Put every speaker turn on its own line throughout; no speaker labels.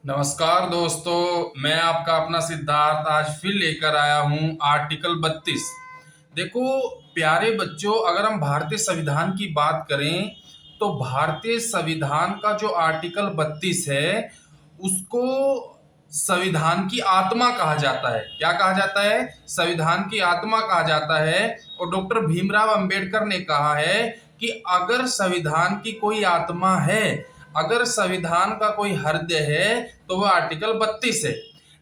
नमस्कार दोस्तों, मैं आपका अपना सिद्धार्थ आज फिर लेकर आया हूं आर्टिकल 32। देखो प्यारे बच्चों, अगर हम भारतीय संविधान की बात करें तो भारतीय संविधान का जो आर्टिकल 32 है उसको संविधान की आत्मा कहा जाता है। क्या कहा जाता है? संविधान की आत्मा कहा जाता है। और डॉक्टर भीमराव अंबेडकर ने कहा है कि अगर संविधान की कोई आत्मा है, अगर संविधान का कोई हृदय है तो वह आर्टिकल 32 है।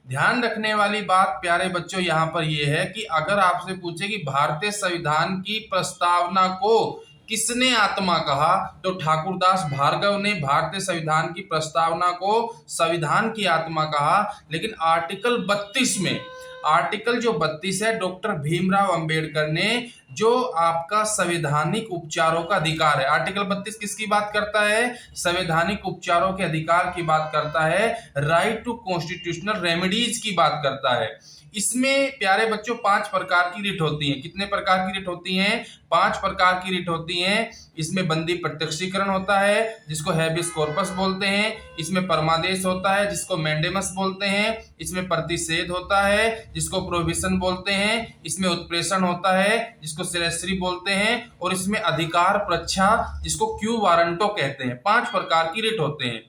ध्यान रखने वाली बात प्यारे बच्चों यहाँ पर यह है कि अगर आपसे पूछे कि भारतीय संविधान की प्रस्तावना को किसने आत्मा कहा, तो ठाकुरदास भार्गव ने भारतीय संविधान की प्रस्तावना को संविधान की आत्मा कहा। लेकिन आर्टिकल 32 में, आर्टिकल जो 32 है, डॉक्टर भीमराव अंबेडकर ने जो आपका संवैधानिक उपचारों का अधिकार है, आर्टिकल 32 किसकी बात करता है? संवैधानिक उपचारों के अधिकार की बात करता है, राइट टू कॉन्स्टिट्यूशनल रेमेडीज की बात करता है। इसमें प्यारे बच्चों 5 प्रकार की रिट होती हैं। कितने प्रकार की रिट होती हैं? 5 प्रकार की रिट होती हैं। इसमें बंदी प्रत्यक्षीकरण होता है जिसको हैबियस कॉर्पस बोलते हैं, इसमें परमादेश होता है जिसको मैंडेमस बोलते हैं, इसमें प्रतिषेध होता है जिसको प्रोहिबिशन बोलते हैं, इसमें उत्प्रेषण होता है जिसको सिलेस्ट्री बोलते हैं, और इसमें अधिकार प्रच्छा जिसको क्यू वारंटो कहते हैं। 5 प्रकार की रिट होते हैं।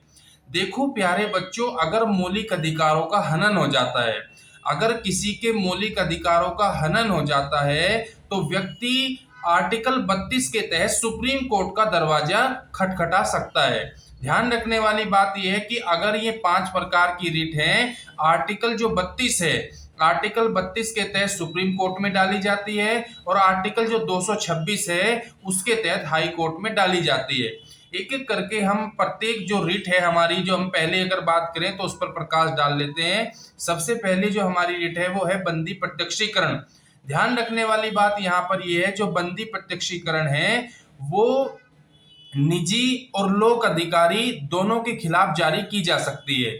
देखो प्यारे बच्चों, अगर मौलिक अधिकारों का हनन हो जाता है, अगर किसी के मौलिक अधिकारों का हनन हो जाता है तो व्यक्ति आर्टिकल 32 के तहत सुप्रीम कोर्ट का दरवाजा खटखटा सकता है। ध्यान रखने वाली बात यह है कि अगर ये 5 प्रकार की रिट हैं, आर्टिकल जो 32 है, आर्टिकल 32 के तहत सुप्रीम कोर्ट में डाली जाती है, और आर्टिकल जो 226 है उसके तहत हाई कोर्ट में डाली जाती है। एक एक करके हम प्रत्येक जो रिट है हमारी, जो हम पहले अगर बात करें तो उस पर प्रकाश डाल लेते हैं। सबसे पहले जो हमारी रिट है वो है बंदी प्रत्यक्षीकरण। ध्यान रखने वाली बात यहाँ पर यह है, जो बंदी प्रत्यक्षीकरण है वो निजी और लोक अधिकारी दोनों के खिलाफ जारी की जा सकती है।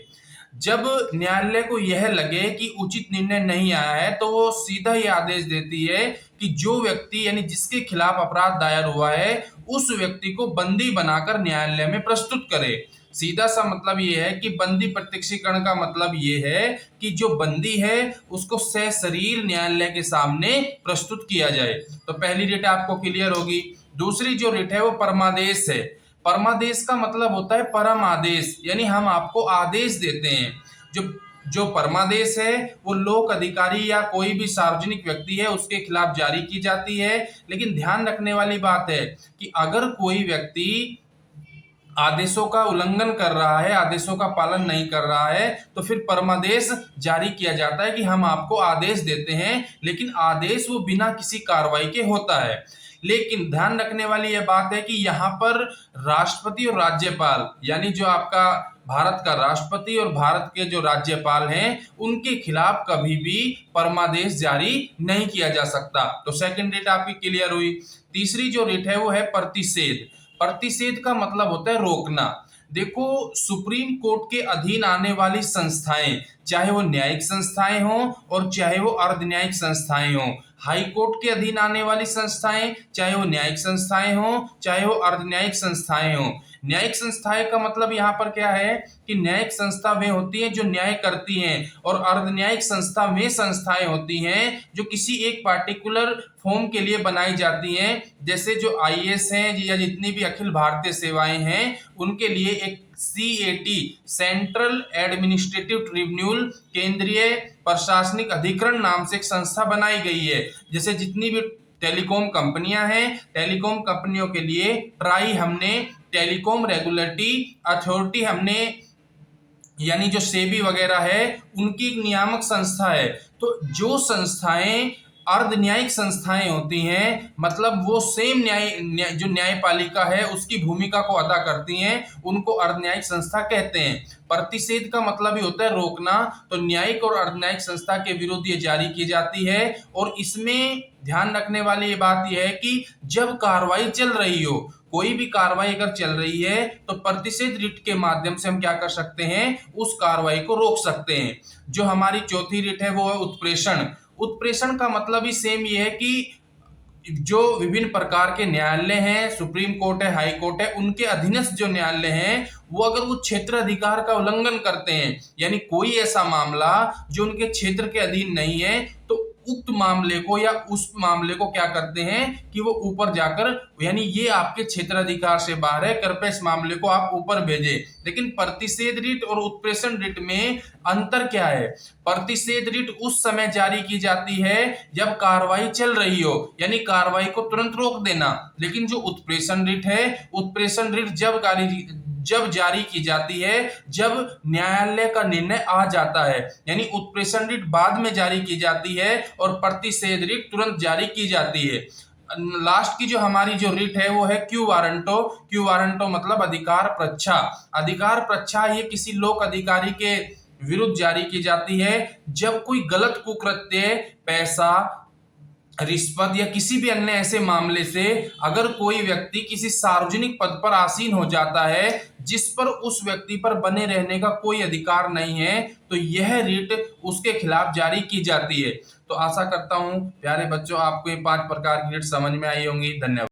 जब न्यायालय को यह लगे कि उचित निर्णय नहीं आया है तो वो सीधा ही आदेश देती है कि जो व्यक्ति यानी जिसके खिलाफ अपराध दायर हुआ है उस व्यक्ति को बंदी बनाकर न्यायालय में प्रस्तुत करे। सीधा सा मतलब ये है कि बंदी प्रत्यक्षीकरण का मतलब ये है कि जो बंदी है उसको सशरीर न्यायालय के सामने प्रस्तुत किया जाए। तो पहली रिट आपको क्लियर होगी। दूसरी जो रिट है वो परमादेश है। परमादेश का मतलब होता है परम आदेश, यानी हम आपको आदेश देते हैं। जो जो परमादेश है वो लोक अधिकारी या कोई भी सार्वजनिक व्यक्ति है उसके खिलाफ जारी की जाती है। लेकिन ध्यान रखने वाली बात है कि अगर कोई व्यक्ति आदेशों का उल्लंघन कर रहा है, आदेशों का पालन नहीं कर रहा है, तो फिर परमादेश जारी किया जाता है कि हम आपको आदेश देते हैं, लेकिन आदेश वो बिना किसी कार्रवाई के होता है। लेकिन ध्यान रखने वाली यह बात है कि यहाँ पर राष्ट्रपति और राज्यपाल, यानी जो आपका भारत का राष्ट्रपति और भारत के जो राज्यपाल हैं उनके खिलाफ कभी भी परमादेश जारी नहीं किया जा सकता। तो सेकंड रिट आपकी क्लियर हुई। तीसरी जो रिट है वो है प्रतिषेध। प्रतिषेध का मतलब होता है रोकना। देखो सुप्रीम कोर्ट के अधीन आने वाली संस्थाएं, चाहे वो न्यायिक संस्थाएं हों और चाहे वो अर्ध न्यायिक संस्थाएं हों, हाई कोर्ट के अधीन आने वाली संस्थाएं, चाहे वो न्यायिक संस्थाएं हों चाहे वो अर्ध न्यायिक संस्थाएं हों। न्यायिक संस्थाएं का मतलब यहाँ पर क्या है कि न्यायिक संस्था वे होती हैं जो न्याय करती हैं, और अर्ध न्यायिक संस्था वे संस्थाएं होती हैं जो किसी एक पार्टिकुलर फॉर्म के लिए बनाई जाती हैं। जैसे जो आईएएस हैं या जितनी भी अखिल भारतीय सेवाएं हैं उनके लिए एक सीएटी, सेंट्रल एडमिनिस्ट्रेटिव ट्रिब्यूनल, केंद्रीय प्रशासनिक अधिकरण नाम से एक संस्था बनाई गई है। जैसे जितनी भी टेलीकॉम कंपनियां हैं, टेलीकॉम कंपनियों के लिए ट्राई हमने, टेलीकॉम रेगुलेटरी अथॉरिटी हमने, यानी जो सेबी वगैरह है उनकी एक नियामक संस्था है। तो जो संस्थाएं अर्ध न्यायिक संस्थाएं होती हैं, मतलब वो सेम जो न्यायपालिका है उसकी भूमिका को अदा करती हैं, उनको अर्ध न्यायिक संस्था कहते हैं। प्रतिषेध का मतलब ही होता है रोकना। तो न्यायिक और अर्ध न्यायिक संस्था के विरुद्ध ये जारी की जाती है। और इसमें ध्यान रखने वाली ये बात यह है कि जब कार्रवाई चल रही हो, कोई भी कार्रवाई अगर चल रही है तो प्रतिषेध रिट के माध्यम से हम क्या कर सकते हैं, उस कार्रवाई को रोक सकते हैं। जो हमारी चौथी रिट है वो है उत्प्रेषण। उत्प्रेषण का मतलब ही सेम ये है कि जो विभिन्न प्रकार के न्यायालय हैं, सुप्रीम कोर्ट है, हाई कोर्ट है, उनके अधीनस्थ जो न्यायालय हैं वो अगर वो क्षेत्र अधिकार का उल्लंघन करते हैं, यानी कोई ऐसा मामला जो उनके क्षेत्र के अधीन नहीं है, तो उक्त मामले को या उस मामले को क्या करते हैं कि वो ऊपर जाकर, यानी ये आपके क्षेत्राधिकार से बाहर है, कृपया इस मामले को आप ऊपर भेजें। लेकिन प्रतिषेध रिट और उत्प्रेषण रिट में अंतर क्या है? प्रतिषेध रिट उस समय जारी की जाती है जब कार्रवाई चल रही हो, यानी कार्रवाई को तुरंत रोक देना। लेकिन जो उत्प्रेषण रिट है, उत्प्रेषण रिट जब जारी की जाती है जब न्यायालय का निर्णय आ जाता है, यानी उत्प्रेषण रिट बाद में जारी की जाती है और प्रतिषेध रिट तुरंत जारी की जाती है। लास्ट की जो हमारी जो रिट है वो है क्यू वारंटो। क्यू वारंटो मतलब अधिकार प्रच्छा। अधिकार प्रच्छा ये किसी लोक अधिकारी के विरुद्ध जारी की जाती है जब कोई गलत कुकृत्य, पैसा, रिश्वत या किसी भी अन्य ऐसे मामले से अगर कोई व्यक्ति किसी सार्वजनिक पद पर आसीन हो जाता है जिस पर उस व्यक्ति पर बने रहने का कोई अधिकार नहीं है, तो यह रिट उसके खिलाफ जारी की जाती है। तो आशा करता हूं प्यारे बच्चों आपको ये 5 प्रकार की रिट समझ में आई होंगी। धन्यवाद।